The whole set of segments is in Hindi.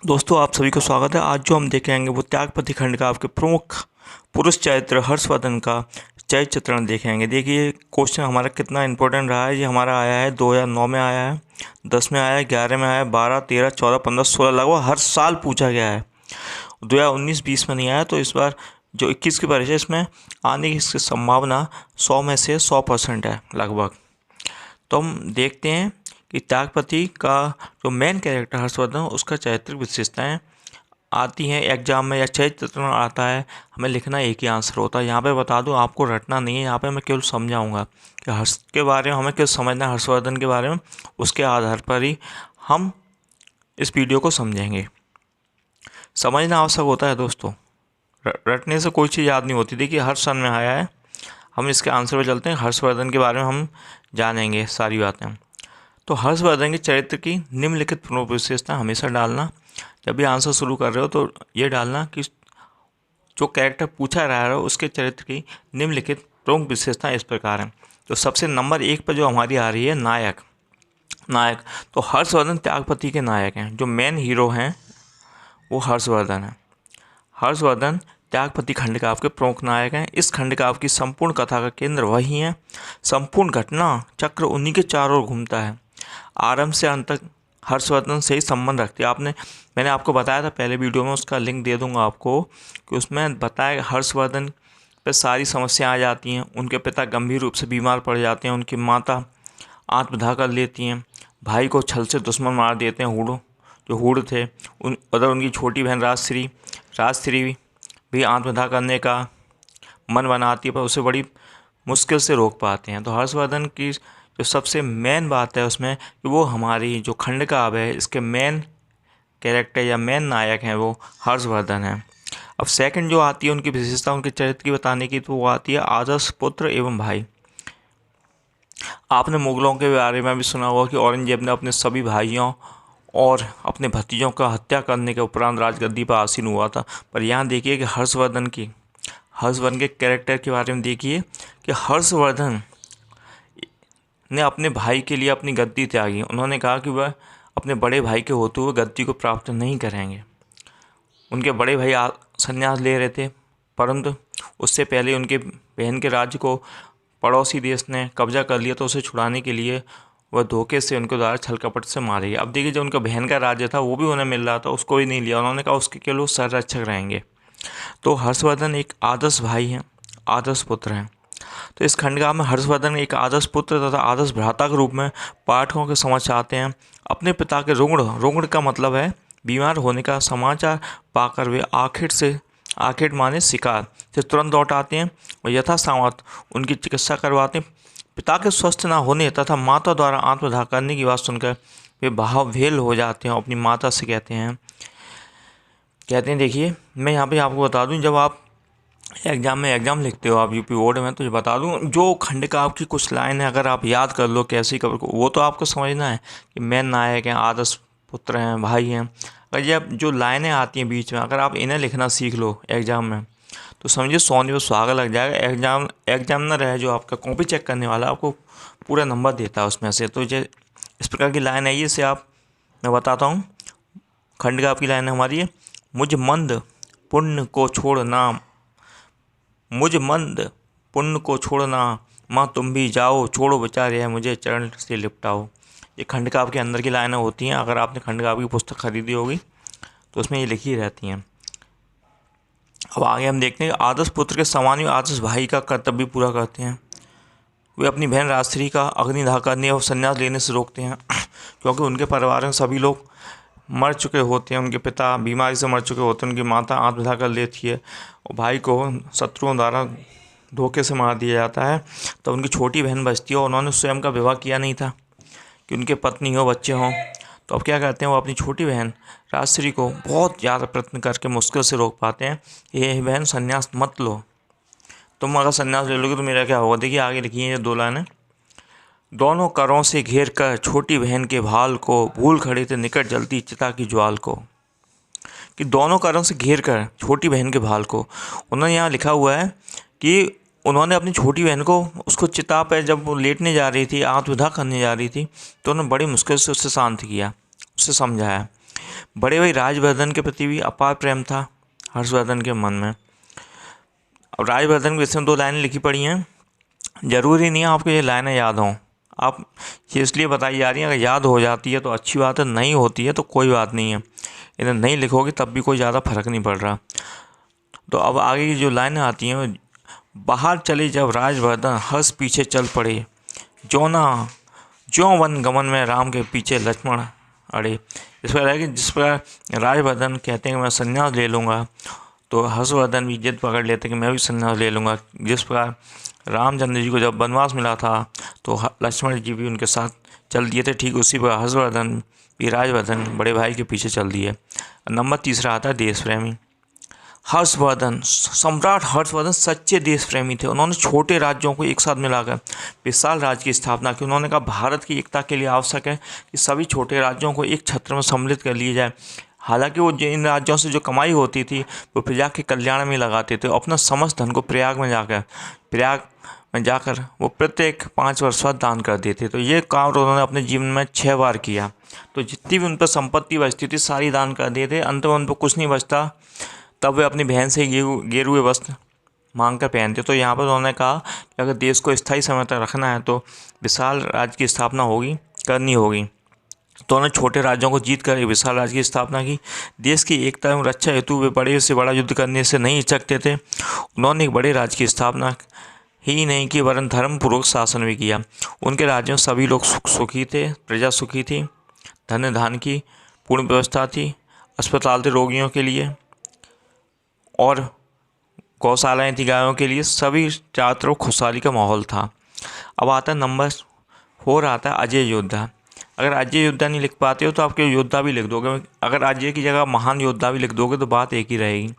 दोस्तों आप सभी का स्वागत है। आज जो हम देखेंगे वो त्यागपति खंड का आपके प्रमुख पुरुष चरित्र हर्षवर्धन का चरित्र चित्रण देखेंगे। देखिए क्वेश्चन हमारा कितना इंपॉर्टेंट रहा है। ये हमारा आया है 2009 में आया है, 10 में आया है, 11 में आया है, 12, 13, 14, 15, 16 लगभग हर साल पूछा गया है। 2019-20 में नहीं आया, तो इस बार जो 21 की परीक्षा इसमें आने की इसकी संभावना 100 में से 100% है लगभग। तो हम देखते हैं कि त्यागपति का जो मेन कैरेक्टर हर्षवर्धन उसका चारित्रिक विशेषताएं आती हैं एग्जाम में या चरित्र चित्रण आता है, हमें लिखना एक ही आंसर होता है। यहाँ पे बता दूँ आपको रटना नहीं है, यहाँ पे मैं केवल समझाऊंगा कि हर्ष के बारे में हमें केवल समझना है, हर्षवर्धन के बारे में, उसके आधार पर ही हम इस वीडियो को समझेंगे। समझना आवश्यक होता है दोस्तों, रटने से कोई चीज़ याद नहीं होती। देखिए हर सन में आया है, हम इसके आंसर पर चलते हैं। हर्षवर्धन के बारे में हम जानेंगे सारी बातें। तो हर्षवर्धन के चरित्र की निम्नलिखित प्रमुख विशेषता हमेशा डालना। जब भी आंसर शुरू कर रहे हो तो ये डालना कि जो कैरेक्टर पूछा रहा है उसके चरित्र की निम्नलिखित प्रमुख विशेषता इस प्रकार हैं। तो सबसे नंबर 1 पर जो हमारी आ रही है नायक। तो हर्षवर्धन त्यागपति के नायक हैं, जो मेन हीरो हैं वो हर्षवर्धन है। हर्षवर्धन त्यागपति खंड का आपके प्रमुख नायक हैं। इस खंड का आपकी संपूर्ण कथा का केंद्र वही है। संपूर्ण घटना चक्र उन्हीं के चारों ओर घूमता है। आरंभ से अंत तक हर्षवर्धन से ही संबंध रखती है। मैंने आपको बताया था पहले वीडियो में, उसका लिंक दे दूंगा आपको, कि उसमें बताया हर्षवर्धन पे सारी समस्याएं आ जाती हैं। उनके पिता गंभीर रूप से बीमार पड़ जाते हैं, उनकी माता आत्मदाह कर लेती हैं, भाई को छल से दुश्मन मार देते हैं जो हूड़ थे। उधर उनकी छोटी बहन राजश्री भी आत्मदाह करने का मन बनाती है, पर उसे बड़ी मुश्किल से रोक पाते हैं। तो हर्षवर्धन की जो सबसे मेन बात है उसमें कि वो हमारी जो खंड काव्य है इसके मेन कैरेक्टर या मेन नायक हैं वो हर्षवर्धन हैं। अब सेकंड जो आती है उनकी विशेषता, उनके चरित्र की बताने की, तो वो आती है आदर्श पुत्र एवं भाई। आपने मुगलों के बारे में भी सुना होगा कि औरंगजेब ने अपने सभी भाइयों और अपने भतीजों का हत्या करने के उपरांत राजगद्दी पर आसीन हुआ था। पर यहाँ देखिए कि हर्षवर्धन के कैरेक्टर के बारे में देखिए कि हर्षवर्धन ने अपने भाई के लिए अपनी गद्दी त्यागी। उन्होंने कहा कि वह अपने बड़े भाई के होते हुए गद्दी को प्राप्त नहीं करेंगे। उनके बड़े भाई संन्यास ले रहे थे, परंतु उससे पहले उनके बहन के राज्य को पड़ोसी देश ने कब्जा कर लिया, तो उसे छुड़ाने के लिए वह धोखे से उनके द्वारा छल कपट से मारे गए। अब देखिए जो उनका बहन का राज्य था वो भी उन्हें मिल रहा था, उसको भी नहीं लिया। उन्होंने कहा उसके केवल वो संरक्षक रहेंगे। तो हर्षवर्धन एक आदर्श भाई हैं, आदर्श पुत्र हैं। तो इस खंडकाव्य में हर्षवर्धन एक आदर्श पुत्र तथा आदर्श भ्राता के रूप में पाठकों के समक्ष आते हैं। अपने पिता के रुग्ण का मतलब है बीमार होने का समाचार पाकर वे आखिर माने शिकार से तुरंत लौट आते हैं और यथासंभव उनकी चिकित्सा करवाते हैं। पिता के स्वस्थ न होने तथा माता द्वारा आत्मदाह करने की बात सुनकर वे भावभेल हो जाते हैं। अपनी माता से कहते हैं देखिए मैं यहाँ पे आपको बता दूँ, जब आप एग्ज़ाम लिखते हो आप यूपी बोर्ड में, तो ये बता दूँ जो खंड का आपकी कुछ लाइन है अगर आप याद कर लो कैसी खबर को, वो तो आपको समझना है कि मेन नायक हैं, आदर्श पुत्र हैं, भाई हैं। अगर ये जो लाइनें आती हैं बीच में अगर आप इन्हें लिखना सीख लो एग्ज़ाम में, तो समझिए 100 में सुहागा लग जाएगा। एग्जामिनर है जो आपका कॉपी चेक करने वाला आपको पूरा नंबर देता है उसमें से। तो ये इस प्रकार की लाइन है, ये से मैं बताता हूँ। खंड का आपकी लाइन हमारी है, मुझ मंद पुण्य को छोड़ना माँ तुम भी जाओ, छोड़ो बेचारे है मुझे चरण से लिपटाओ। ये खंड काव्य के अंदर की लाइनें होती हैं। अगर आपने खंड काव्य की पुस्तक खरीदी होगी तो उसमें ये लिखी रहती हैं। अब आगे हम देखते हैं आदर्श पुत्र के समान ही आदर्श भाई का कर्तव्य पूरा करते हैं। वे अपनी बहन राजश्री का अग्निदाह करने और संन्यास लेने से रोकते हैं क्योंकि उनके परिवार में सभी लोग मर चुके होते हैं। उनके पिता बीमारी से मर चुके होते हैं, उनकी माता आत्मदाह कर लेती है और भाई को शत्रुओं द्वारा धोखे से मार दिया जाता है। तो उनकी छोटी बहन बचती है और उन्होंने स्वयं का विवाह किया नहीं था कि उनके पत्नी हो, बच्चे हों। तो अब क्या करते हैं, वो अपनी छोटी बहन राजश्री को बहुत ज़्यादा प्रयत्न करके मुश्किल से रोक पाते हैं। ये बहन संन्यास मत लो, तुम अगर संन्यास ले लोगे तो मेरा क्या होगा। देखिए आगे लिखी है ये 2 लाइनें। दोनों करों से घेर कर छोटी बहन के भाल को भूल खड़े थे निकट जलती चिता की ज्वाल को। कि दोनों करों से घेर कर छोटी बहन के भाल को, उन्होंने यहाँ लिखा हुआ है कि उन्होंने अपनी छोटी बहन को उसको चिता पर जब वो लेटने जा रही थी, आत्मदाह करने जा रही थी, तो उन्होंने बड़ी मुश्किल से उससे शांत किया, उससे समझाया बड़े भाई राजवर्धन के प्रति भी अपार प्रेम था हर्षवर्धन के मन में। अब राजवर्धन के विषय में 2 लाइनें लिखी पड़ी हैं, ज़रूरी नहीं है आपको ये लाइनें याद हों, आप ये इसलिए बताई जा रही हैं, अगर याद हो जाती है तो अच्छी बात है, नहीं होती है तो कोई बात नहीं है, इन्हें नहीं लिखोगे तब भी कोई ज़्यादा फर्क नहीं पड़ रहा। तो अब आगे की जो लाइनें आती हैं, बाहर चले जब राजवर्धन हर्ष पीछे चल पड़े, ज्यों वन गमन में राम के पीछे लक्ष्मण अड़े। इस पर है कि जिस पर राजवर्धन कहते हैं कि मैं संन्यास ले लूँगा, तो हर्षवर्धन भी जिद पकड़ लेते कि मैं भी संन्यास ले लूँगा। जिस प्रकार रामचंद्र जी को जब वनवास मिला था तो लक्ष्मण जी भी उनके साथ चल दिए थे, ठीक उसी पर हर्षवर्धन भी राजवर्धन बड़े भाई के पीछे चल दिए। नंबर 3 आता है देश प्रेमी। हर्षवर्धन, सम्राट हर्षवर्धन सच्चे देश प्रेमी थे। उन्होंने छोटे राज्यों को एक साथ मिलाकर विशाल राज्य की स्थापना की। उन्होंने कहा भारत की एकता के लिए आवश्यक है कि सभी छोटे राज्यों को एक छत्र में सम्मिलित कर लिया जाए। हालांकि वो इन राज्यों से जो कमाई होती थी वो प्रजा के कल्याण में लगाते थे। अपना समस्त धन को प्रयाग में जाकर वो प्रत्येक 5 वर्ष बाद दान कर देते। तो ये काम उन्होंने अपने जीवन में 6 बार किया। तो जितनी भी उन पर संपत्ति बचती थी सारी दान कर देते। अंत में उन पर कुछ नहीं बचता, तब वे अपनी बहन से गेरुए वस्त्र मांग कर पहनते। तो यहाँ पर उन्होंने कहा कि अगर देश को स्थायी समय तक रखना है तो विशाल राज्य की स्थापना करनी होगी। तो उन्होंने छोटे राज्यों को जीत कर एक विशाल राज्य की स्थापना की। देश की एकता एवं रक्षा हेतु वे बड़े से बड़ा युद्ध करने से नहीं हिचकते थे। उन्होंने एक बड़े राज्य की स्थापना ही नहीं की वरन धर्मपूर्वक शासन भी किया। उनके राज्य में सभी लोग सुखी थे, प्रजा सुखी थी, धन धान की पूर्ण व्यवस्था थी, अस्पताल थे रोगियों के लिए और गौशालाएँ थी गायों के लिए। सभी चारों तरफ खुशहाली का माहौल था। अब आता है नंबर 4 आता है अजय योद्धा। अगर अजय योद्धा नहीं लिख पाते हो तो आपके योद्धा भी लिख दोगे। अगर अजय की जगह महान योद्धा भी लिख दोगे तो बात एक ही रहेगी।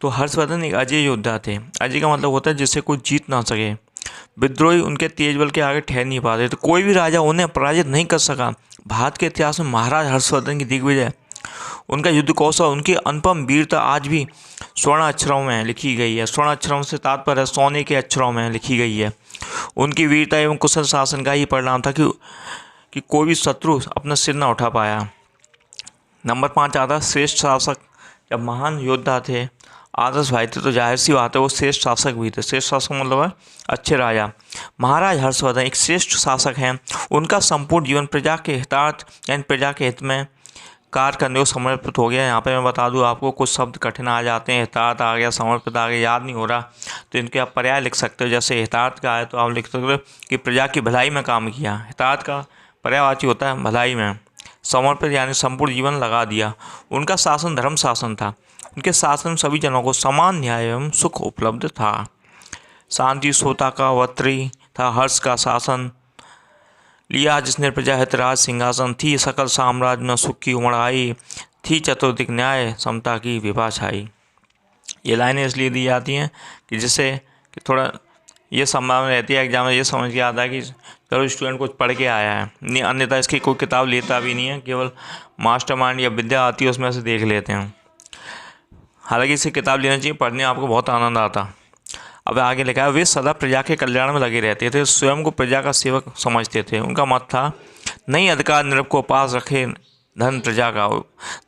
तो हर्षवर्धन एक अजय योद्धा थे। अजय का मतलब होता है जिससे कोई जीत ना सके। विद्रोही उनके तेज बल के आगे ठहर नहीं पाते, तो कोई भी राजा उन्हें पराजित नहीं कर सका। भारत के इतिहास में महाराज हर्षवर्धन की दिग्विजय, उनका युद्ध कौशल, उनकी अनुपम वीरता आज भी स्वर्ण अक्षरों में लिखी गई है। स्वर्ण अक्षरों से तात्पर्य सोने के अक्षरों में लिखी गई है। उनकी वीरता एवं कुशल शासन का ही परिणाम था कि कोई भी शत्रु अपना सिर न उठा पाया। नंबर 5 आता श्रेष्ठ शासक। जब महान योद्धा थे, आदर्श भाई थे, तो जाहिर सी बात है वो श्रेष्ठ शासक भी थे। श्रेष्ठ शासक मतलब है अच्छे राजा। महाराज हर्षवर्धन एक श्रेष्ठ शासक हैं। उनका संपूर्ण जीवन प्रजा के हितार्थ यानी प्रजा के हित में कार्य करने को समर्पित हो गया। यहाँ पे मैं बता दूँ आपको, कुछ शब्द कठिन आ जाते हैं। हितार्थ आ गया, समर्पित आ गया, याद नहीं हो रहा, तो इनके आप पर्याय लिख सकते हो। जैसे हितार्थ का है तो आप लिख सकते हो कि प्रजा की भलाई में काम किया। हितार्थ का पर्यायवाची होता है भलाई में। समर्पित यानी संपूर्ण जीवन लगा दिया। उनका शासन धर्म शासन था। उनके शासन में सभी जनों को समान न्याय एवं सुख उपलब्ध था। शांति सोता का वत्री था। हर्ष का शासन लिया जिसने प्रजा हित राज सिंहासन। थी सकल साम्राज्य में सुख की उमड़ आई, थी चतुर्दिक न्याय समता की विभा छाई। ये लाइनें इसलिए दी जाती हैं कि जिससे कि थोड़ा ये संभावना रहती है एग्जाम में ये समझ के आता है कि चलो स्टूडेंट कुछ पढ़ के आया है, नहीं अन्यथा इसकी कोई किताब लेता भी नहीं है, केवल मास्टरमाइंड या विद्या आती है उसमें से देख लेते हैं। हालांकि इसे किताब लेना चाहिए, पढ़ने में आपको बहुत आनंद आता। अब आगे लिखा है, वे सदा प्रजा के कल्याण में लगे रहते थे, स्वयं को प्रजा का सेवक समझते थे। उनका मत था, नहीं अधिकार नृप को पास रखे धन प्रजा का।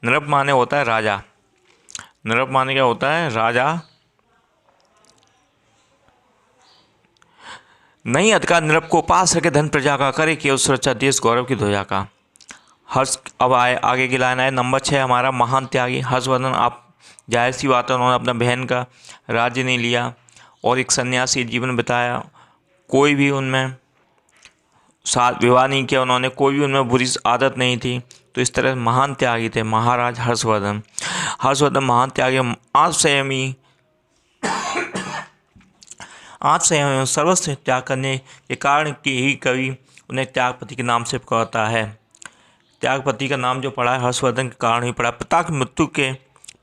नृप माने होता है राजा। नृप माने क्या होता है? राजा। नहीं अधिकार नृप को पास रखे धन प्रजा का, करे केवल सुरक्षा देश गौरव की ध्वजा का। हर्ष अब आगे की लाइन आए नंबर 6 हमारा महान त्यागी हर्षवर्धन। आप जाहिर सी बात है उन्होंने अपना बहन का राज्य नहीं लिया और एक सन्यासी जीवन बिताया। कोई भी उनमें साथ विवाह नहीं किया उन्होंने, कोई भी उनमें बुरी आदत नहीं थी। तो इस तरह महान त्यागी थे महाराज हर्षवर्धन। हर्षवर्धन महान त्यागी, आत्मसंयम सर्वस्व त्याग करने के कारण के ही कवि उन्हें त्यागपति के नाम से कहता है। त्यागपति का नाम जो पड़ा है हर्षवर्धन के कारण ही पड़ा। पिता की मृत्यु के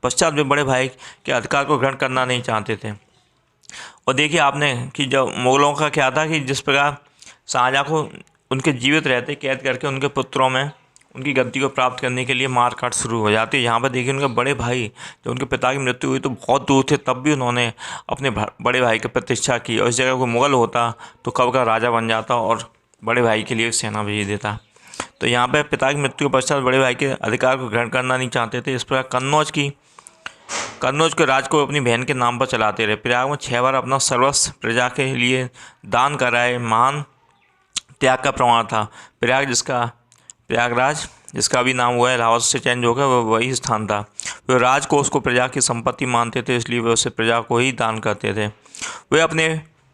पश्चात वे बड़े भाई के अधिकार को ग्रहण करना नहीं चाहते थे। और देखिए आपने कि जब मुगलों का क्या था कि जिस प्रकार शाहजहाँ को उनके जीवित रहते कैद करके उनके पुत्रों में उनकी गद्दी को प्राप्त करने के लिए मार काट शुरू हो जाती है। यहाँ पर देखिए उनके बड़े भाई जब उनके पिता की मृत्यु हुई तो बहुत दूर थे, तब भी उन्होंने अपने बड़े भाई की प्रतीक्षा की। और इस जगह कोई मुग़ल होता तो कब का राजा बन जाता और बड़े भाई के लिए सेना भेज देता। तो यहाँ पे पिता की मृत्यु के पश्चात बड़े भाई के अधिकार को ग्रहण करना नहीं चाहते थे। इस प्रकार कन्नौज के राज को अपनी बहन के नाम पर चलाते रहे। प्रयाग में 6 बार अपना सर्वस्व प्रजा के लिए दान कराए महान त्याग का प्रमाण था। प्रयागराज जिसका भी नाम हुआ है इलाहाबाद से चेंज हो गया, वह वही स्थान था। वे राज को उसको प्रजा की संपत्ति मानते थे, इसलिए वे उसे प्रजा को ही दान करते थे। वे अपने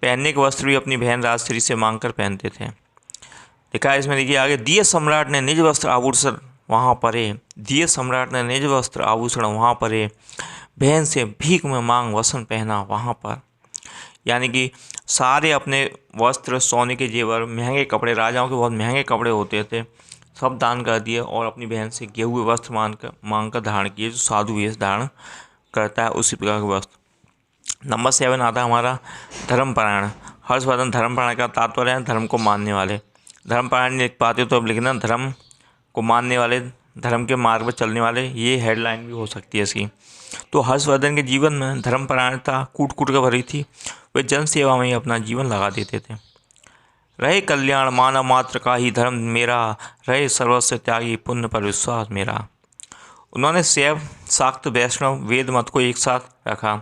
पहनने के वस्त्र भी अपनी बहन राजश्री से मांग कर पहनते थे। लिखा है इसमें, देखिए आगे, दिए सम्राट ने निज वस्त्र आभूषण वहाँ परे, दिए सम्राट ने निज वस्त्र आभूषण वहाँ परे, बहन से भीख में मांग वसन पहना वहाँ पर। यानी कि सारे अपने वस्त्र, सोने के जेवर, महंगे कपड़े, राजाओं के बहुत महंगे कपड़े होते थे, सब दान कर दिए और अपनी बहन से गेहूँ हुए वस्त्र मांग कर धारण किए, जो साधु वेश धारण करता है उसी प्रकार के वस्त्र। नंबर 7 आता है हमारा धर्मपरायण। हर्षवर्धन धर्मपरायण का तात्पर्य है धर्म को मानने वाले। धर्मपरायण लिख पाते हो तो अब लिखना धर्म को मानने वाले, धर्म के मार्ग पर चलने वाले, ये हेडलाइन भी हो सकती है इसकी। तो हर्षवर्धन के जीवन में धर्मपरायणता कूट कूट कर भरी थी। वे जन सेवा में ही अपना जीवन लगा देते थे। रहे कल्याण मानव मात्र का ही धर्म मेरा, रहे सर्वस्व त्यागी पुण्य पर विश्वास मेरा। उन्होंने शैव, शाक्त, वैष्णव, वेद मत को एक साथ रखा।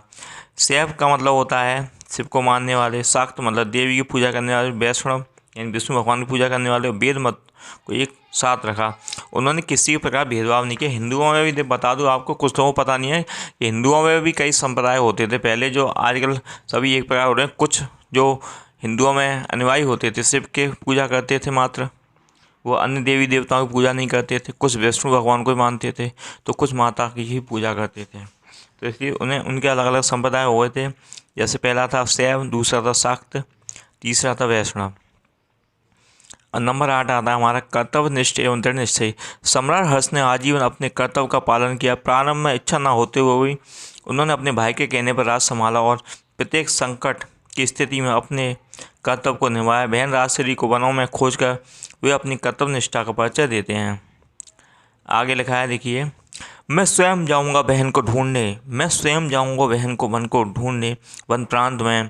शैव का मतलब होता है शिव को मानने वाले, शाक्त मतलब देवी की पूजा करने वाले, वैष्णव यानी विष्णु भगवान की पूजा करने वाले, वेद मत को एक साथ रखा। उन्होंने किसी भी प्रकार भेदभाव नहीं किया। हिंदुओं में भी बता दूं आपको, कुछ लोगों को पता नहीं है कि हिंदुओं में भी कई संप्रदाय होते थे पहले, जो आजकल सभी एक प्रकार हो रहे हैं। कुछ जो हिंदुओं में अनुयायी होते थे शिव के पूजा करते थे मात्र, वो अन्य देवी देवताओं की पूजा नहीं करते थे। कुछ विष्णु भगवान को ही मानते थे, तो कुछ माता की ही पूजा करते थे। तो इसलिए उनके अलग अलग संप्रदाय हुए थे। जैसे पहला था शैव, दूसरा था शाक्त, तीसरा था वैष्णव। नंबर 8 आता है हमारा कर्तव्य निष्ठ एवं दृढ़ निश्चय। सम्राट हर्ष ने आजीवन अपने कर्तव्य का पालन किया। प्रारंभ में इच्छा न होते हुए भी उन्होंने अपने भाई के कहने पर राज संभाला और प्रत्येक संकट की स्थिति में अपने कर्तव्य को निभाया। बहन राजश्री को वनों में खोजकर वे अपनी कर्तव्य निष्ठा का परिचय देते हैं। आगे लिखा है, देखिए, मैं स्वयं जाऊंगा बहन को ढूंढने, मैं स्वयं जाऊंगा बहन को वन को ढूंढने, वन प्रांत में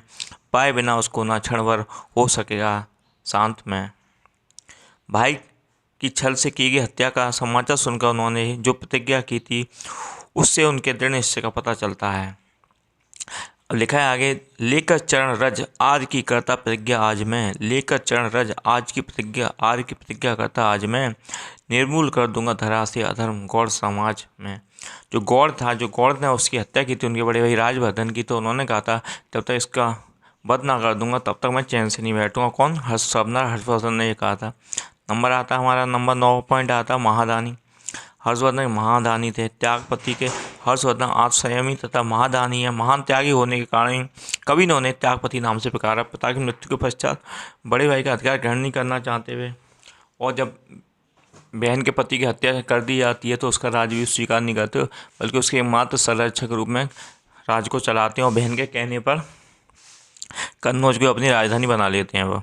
पाए बिना उसको ना क्षण भर हो सकेगा शांत में। भाई की छल से की गई हत्या का समाचार सुनकर उन्होंने जो प्रतिज्ञा की थी उससे उनके दृढ़ निश्चय का पता चलता है। अब लिखा है आगे, लेकर चरण रज आज की करता प्रतिज्ञा आज मैं, लेकर चरण रज आज की प्रतिज्ञा करता आज मैं, निर्मूल कर दूंगा धरा से अधर्म गौड़ समाज में। जो गौड़ ने उसकी हत्या की थी उनके बड़े भाई राजवर्धन की, तो उन्होंने कहा था जब तक इसका वध ना कर दूंगा तब तक मैं चैन से नहीं बैठूंगा। कौन? हर्षवर्धन ने ये कहा था। नंबर आता है हमारा नंबर 9 पॉइंट आता महादानी। हर्षवर्धन महादानी थे। त्यागपति के हर्षवर्धन आज संयमी तथा महादानी है। महान त्यागी होने के कारण कवि ने उन्हें त्यागपति नाम से पुकारा। पिता की मृत्यु के पश्चात बड़े भाई का अधिकार ग्रहण नहीं करना चाहते हुए और जब बहन के पति की हत्या कर दी जाती है तो उसका राज भी स्वीकार नहीं करते, बल्कि उसके मात्र संरक्षक के रूप में राज को चलाते हैं और बहन के कहने पर कन्नौज को अपनी राजधानी बना लेते हैं। वह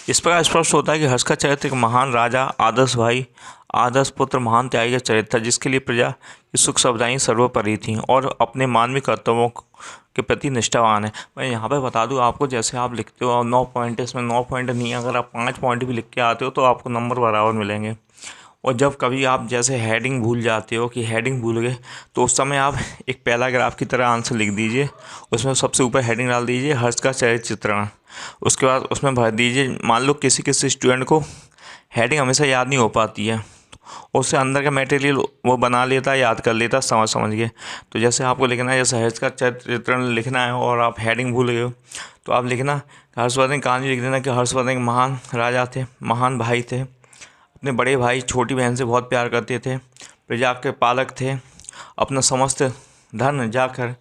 इस प्रकार स्पष्ट होता है कि हर्ष का चरित्र एक महान राजा, आदर्श भाई, आदर्श पुत्र, महान त्यागी का चरित्र था, जिसके लिए प्रजा की सुख सुविधाएं सर्वोपरि थी और अपने मानवीय कर्तव्यों के प्रति निष्ठावान है। मैं यहाँ पे बता दूँ आपको, जैसे आप लिखते हो 9 पॉइंट, इसमें 9 पॉइंट नहीं है, अगर आप 5 पॉइंट भी लिख के आते हो तो आपको नंबर बराबर मिलेंगे। और जब कभी आप जैसे हेडिंग भूल जाते हो कि हेडिंग भूल गए, तो उस समय आप एक पैराग्राफ की तरह आंसर लिख दीजिए, उसमें सबसे ऊपर हेडिंग डाल दीजिए हर्ष का चरित्र चित्रण, उसके बाद उसमें भर दीजिए। मान लो किसी स्टूडेंट को हेडिंग हमेशा याद नहीं हो पाती है, उससे अंदर का मटेरियल वो बना लेता है, याद कर लेता है समझ के। तो जैसे आपको लिखना है, जैसे हर्ष का चरित्र चित्रण लिखना है और आप हेडिंग भूल गए हो, तो आप लिखना हर्षवर्धन कहानी लिख देना कि हर्षवर्धन एक महान राजा थे, महान भाई थे, अपने बड़े भाई छोटी बहन से बहुत प्यार करते थे, प्रजा के पालक थे, अपना समस्त धन जाकर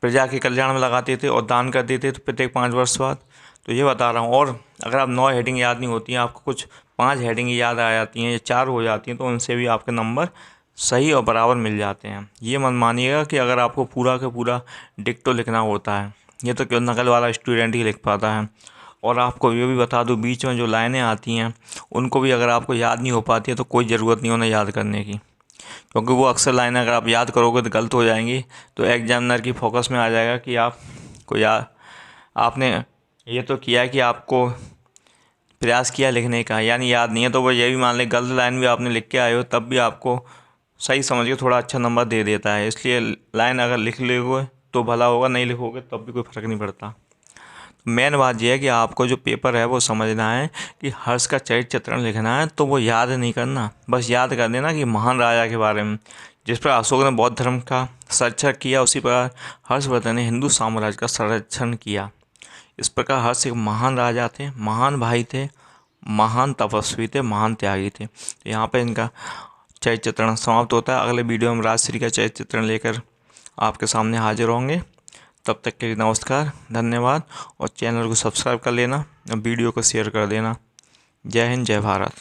प्रजा के कल्याण में लगाते थे और दान कर देते थे प्रत्येक 5 वर्ष बाद। तो ये बता रहा हूँ। और अगर आप 9 हेडिंग याद नहीं होती हैं, आपको कुछ 5 हेडिंग याद आ जाती हैं या 4 हो जाती हैं, तो उनसे भी आपके नंबर सही और बराबर मिल जाते हैं। ये मत मानिएगा कि अगर आपको पूरा का पूरा डिक्टो लिखना होता है, ये तो केवल नकल वाला स्टूडेंट ही लिख पाता है। और आपको ये भी बता दूँ, बीच में जो लाइनें आती हैं उनको भी अगर आपको याद नहीं हो पाती है तो कोई ज़रूरत नहीं उन्हें याद करने की, क्योंकि वो अक्सर लाइनें अगर आप याद करोगे तो गलत हो जाएंगी, तो एग्जामिनर की फोकस में आ जाएगा कि आपको आपने ये तो किया है कि आपको प्रयास किया लिखने का, यानी याद नहीं है तो वो ये भी मान लें गलत लाइन भी आपने लिख के आए हो तब भी आपको सही समझ के थोड़ा अच्छा नंबर दे देता है। इसलिए लाइन अगर लिख लोगे तो भला होगा, नहीं लिखोगे तब भी कोई फ़र्क नहीं पड़ता। मेन बात यह है कि आपको जो पेपर है वो समझना है कि हर्ष का चरित्र चित्रण लिखना है, तो वो याद नहीं करना, बस याद कर देना कि महान राजा के बारे में। जिस पर अशोक ने बौद्ध धर्म का संरक्षण किया, उसी प्रकार हर्षवर्धन ने हिंदू साम्राज्य का संरक्षण किया। इस प्रकार हर्ष एक महान राजा थे, महान भाई थे, महान तपस्वी थे, महान त्यागी थे। तो यहाँ पे इनका चरित्र चित्रण समाप्त होता है। अगले वीडियो में राजश्री का चरित्र चित्रण लेकर आपके सामने हाजिर होंगे। तब तक के लिए नमस्कार, धन्यवाद, और चैनल को सब्सक्राइब कर लेना, वीडियो को शेयर कर देना। जय हिंद, जय भारत।